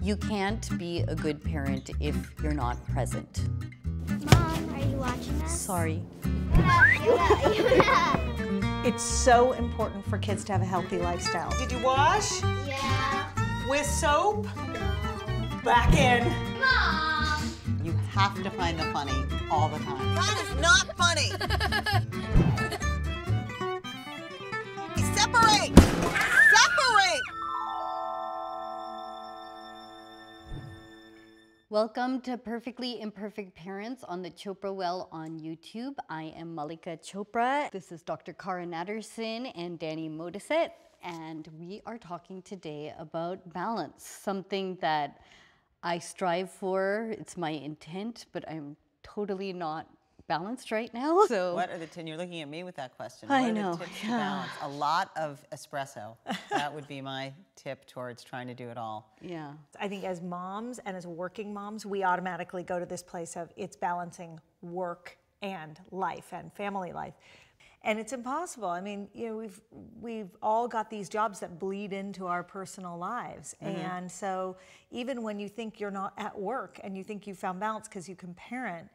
You can't be a good parent if you're not present. Mom, are you watching us? Sorry. It's so important for kids to have a healthy lifestyle. Did you wash? Yeah. With soap? Back in. Mom! You have to find the funny all the time. That is not funny. Separate! Separate! Welcome to Perfectly Imperfect Parents on the Chopra Well on YouTube. I am Malika Chopra. This is Dr. Cara Natterson and Danny Modisett, and we are talking today about balance, something that I strive for. It's my intent, but I'm totally not balanced right now. So What are the you're looking at me with that question. I what are know, the tips to balance? A lot of espresso. That would be my tip towards trying to do it all. yeah. I think as moms and as working moms, we automatically go to this place of it's balancing work and life and family life. And it's impossible. I mean, you know, we've all got these jobs that bleed into our personal lives. And so even when you think you're not at work and you think you found balance because you can parent,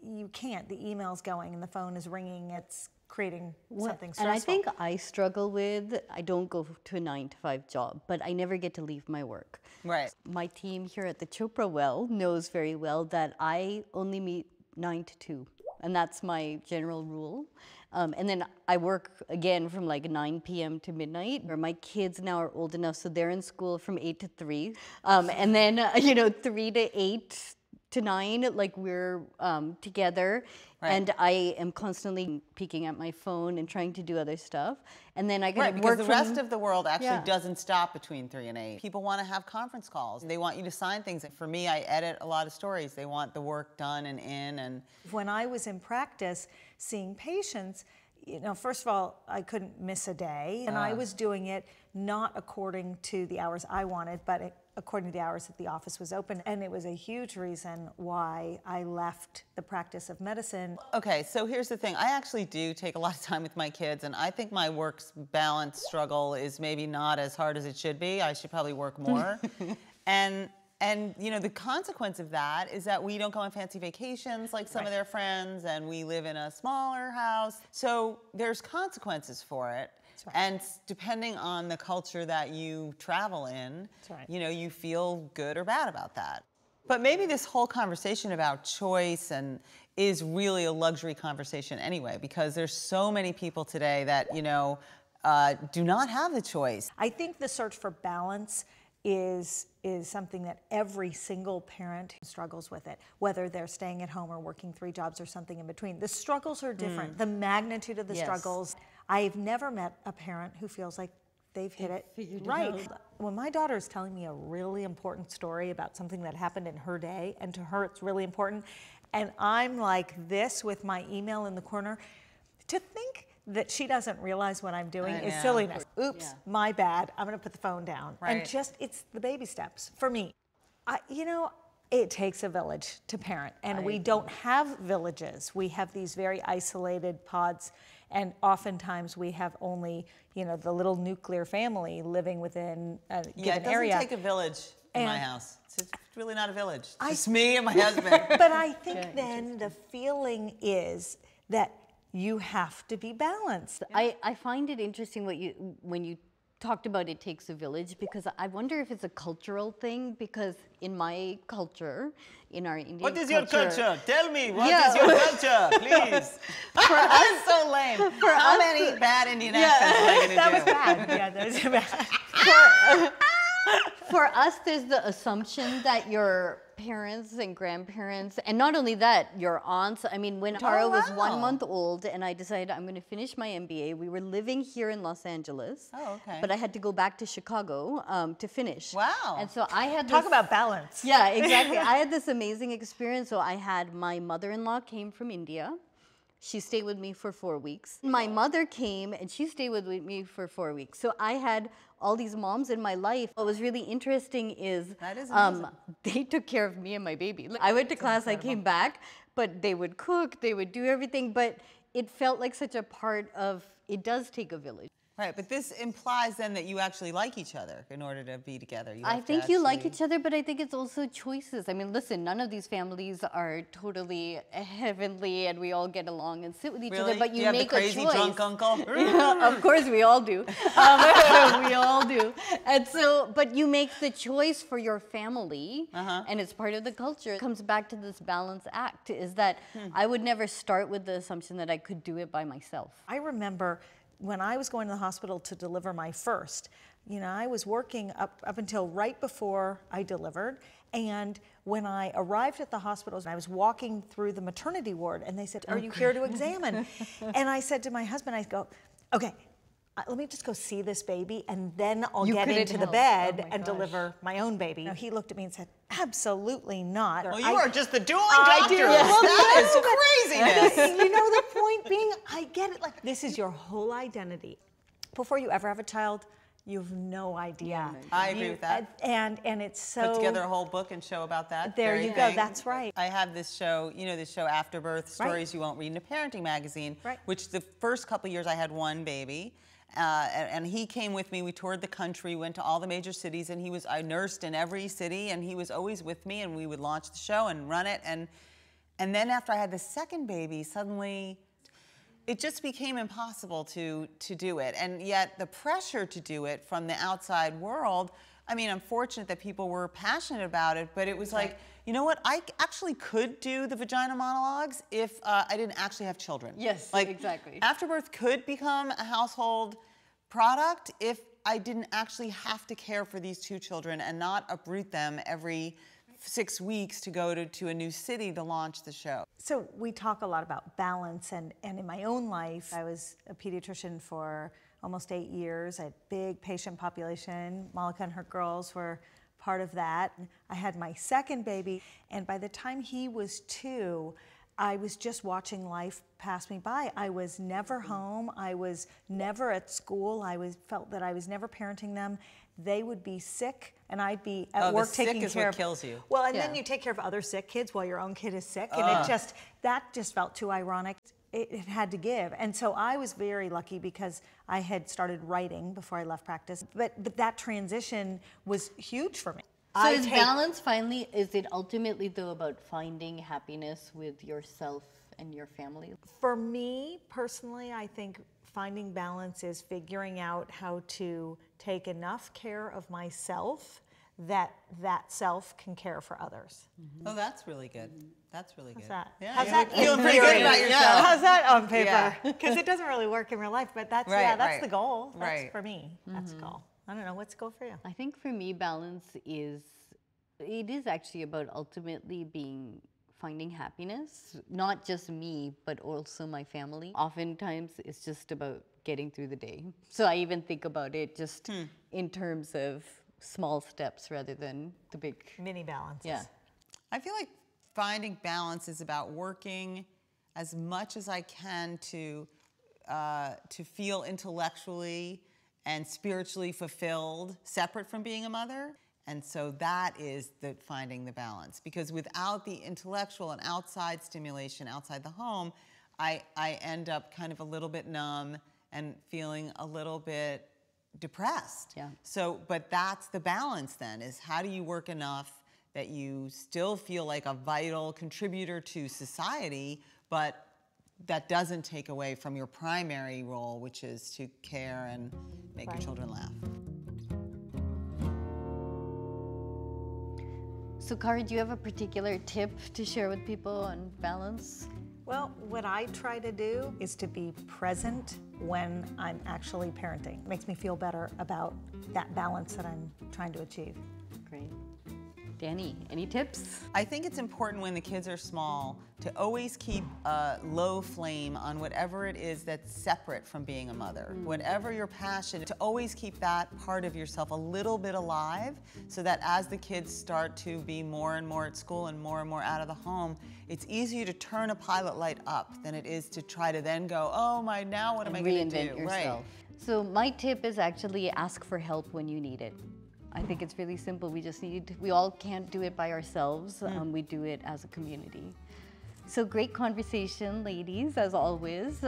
you can't. The email's going and the phone is ringing. It's creating something stressful. And I think I struggle with, I don't go to a 9-to-5 job, but I never get to leave my work. Right. My team here at the Chopra Well knows very well that I only meet 9 to 2, and that's my general rule. And then I work again from like 9 p.m. to midnight. My kids now are old enough, so they're in school from 8 to 3. And then, 3 to 8 to 9, like we're together. Right. And I am constantly peeking at my phone and trying to do other stuff. And then I can Right, because work the from, rest of the world actually Yeah. doesn't stop between 3 and 8. People want to have conference calls. They want you to sign things. For me, I edit a lot of stories. They want the work done and in. And When I was in practice seeing patients, first of all, I couldn't miss a day. And I was doing it not according to the hours I wanted, but according to the hours that the office was open. And it was a huge reason why I left the practice of medicine. Okay, so here's the thing. I actually do take a lot of time with my kids, and I think my work balance struggle is maybe not as hard as it should be. I should probably work more. And the consequence of that is that we don't go on fancy vacations like some of their friends, and we live in a smaller house. So there's consequences for it. Right. And depending on the culture that you travel in, Right. You feel good or bad about that. But maybe this whole conversation about choice is really a luxury conversation anyway, because there's so many people today that, do not have the choice. I think the search for balance is something that every single parent struggles with it, whether they're staying at home or working 3 jobs or something in between. The struggles are different. The magnitude of the Yes. struggles. I've never met a parent who feels like they've hit it figured it right. out. When my daughter is telling me a really important story about something that happened in her day, and to her it's really important, and I'm like this with my email in the corner, to think that she doesn't realize what I'm doing I is know. silliness. Oops, Yeah. my bad. I'm gonna put the phone down. Right. And it's the baby steps for me. It takes a village to parent, and we don't have villages. We have these very isolated pods, and oftentimes we have only, the little nuclear family living within a Yeah, given it doesn't area. take a village in my And- house. It's really not a village. It's just me and my husband. But I think then the feeling is that you have to be balanced. I find it interesting when you talked about it takes a village, because I wonder if it's a cultural thing, because in my culture, in our Indian What is your culture? Tell me, what Yeah. is your culture, please? That's so lame. How many bad Indian accents am I going to do? That was bad. Yeah, that was bad. For us, there's the assumption that your parents and grandparents, and not only that, your aunts. I mean, when Tara was 1 month old and I decided I'm going to finish my MBA, we were living here in Los Angeles. Oh, okay. But I had to go back to Chicago to finish. Wow. And so I had Talk this, about balance. Yeah, exactly. I had this amazing experience. So I had my mother-in-law came from India. She stayed with me for 4 weeks. My mother came and she stayed with me for 4 weeks. So I had all these moms in my life. What was really interesting is That is amazing. they took care of me and my baby. I went to class, I came back, but they would cook, they would do everything. But it felt like such a part of, it does take a village. Right, but this implies then that you actually like each other in order to be together. You I have to think you like actually- each other, but I think it's also choices. I mean, listen, none of these families are totally heavenly and we all get along and sit with each Really? other, but you have make the crazy a choice. drunk uncle? Of course, we all do. We all do. And so, but you make the choice for your family, and it's part of the culture. It comes back to this balance act, is that I would never start with the assumption that I could do it by myself. I remember when I was going to the hospital to deliver my first, you know, I was working up until right before I delivered. And when I arrived at the hospital, I was walking through the maternity ward and they said, "Are you here to examine?" And I said to my husband, I go, "Okay, let me just go see this baby and then I'll You get couldn't into the help. bed Oh my and gosh. deliver my own baby." Now, he looked at me and said, "Absolutely not." Well, you are just the dueling I doctors. do. That is craziness. You know, the point being, I get it. Like, this is your whole identity. Before you ever have a child, you have no idea. I agree with that. And it's so. Put together a whole book and show about that. There very you go, thing. that's right. I have this show, you know, this show Afterbirth, Stories You Won't Read in a Parenting Magazine, Right. which the first couple years I had one baby. And he came with me. We toured the country, went to all the major cities, and I nursed in every city, and he was always with me, and we would launch the show and run it. And then after I had the second baby, suddenly it just became impossible to do it. And yet the pressure to do it from the outside world, I mean, I'm fortunate that people were passionate about it, but it was like, you know what? I actually could do the vagina monologues if I didn't actually have children. Yes, like, exactly. Afterbirth could become a household product if I didn't actually have to care for these two children and not uproot them every 6 weeks to go to a new city to launch the show. So we talk a lot about balance, and in my own life, I was a pediatrician for almost 8 years. I had a big patient population. Malika and her girls were part of that. I had my second baby, and by the time he was 2, I was just watching life pass me by. I was never home. I was never at school. Felt that I was never parenting them. They would be sick, and I'd be at work taking care sick is what of. kills you. Well, and then Yeah. you take care of other sick kids while your own kid is sick, and that just felt too ironic. It had to give, and so I was very lucky because I had started writing before I left practice. But that transition was huge for me. So is balance finally, is it ultimately though about finding happiness with yourself and your family? For me personally, I think finding balance is figuring out how to take enough care of myself that self can care for others. Oh, that's really good. That's really good. How's that? Yeah, How's you're that feeling in pretty good theory? about yourself. How's that on paper? Yeah. Because it doesn't really work in real life, but that's Right. the goal. That's Right. for me. That's the goal. I don't know, what's the goal for you? I think for me, balance is actually about ultimately finding happiness, not just me, but also my family. Oftentimes, it's just about getting through the day. So I even think about it just in terms of small steps rather than the big, Mini balances. yeah. I feel like finding balance is about working as much as I can to feel intellectually and spiritually fulfilled, separate from being a mother. And so that is finding the balance. Because without the intellectual and outside stimulation outside the home, I end up kind of a little bit numb and feeling a little bit depressed. Yeah. So, but that's the balance then, is how do you work enough that you still feel like a vital contributor to society, but that doesn't take away from your primary role, which is to care and make your children laugh. So Kara, do you have a particular tip to share with people on balance? Well, what I try to do is to be present when I'm actually parenting. It makes me feel better about that balance that I'm trying to achieve. Great. Danny, any tips? I think it's important when the kids are small to always keep a low flame on whatever it is that's separate from being a mother. Whatever your passion, to always keep that part of yourself a little bit alive so that as the kids start to be more and more at school and more out of the home, it's easier to turn a pilot light up than it is to try to then go, oh my, now what am I going to do? Reinvent yourself. So my tip is actually ask for help when you need it. I think it's really simple. We all can't do it by ourselves. We do it as a community. So great conversation, ladies, as always.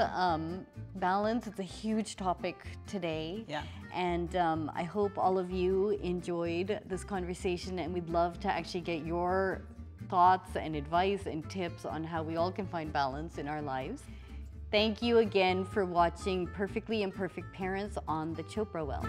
Balance, it's a huge topic today. Yeah. And I hope all of you enjoyed this conversation, and we'd love to actually get your thoughts and advice and tips on how we all can find balance in our lives. Thank you again for watching Perfectly Imperfect Parents on the Chopra Well.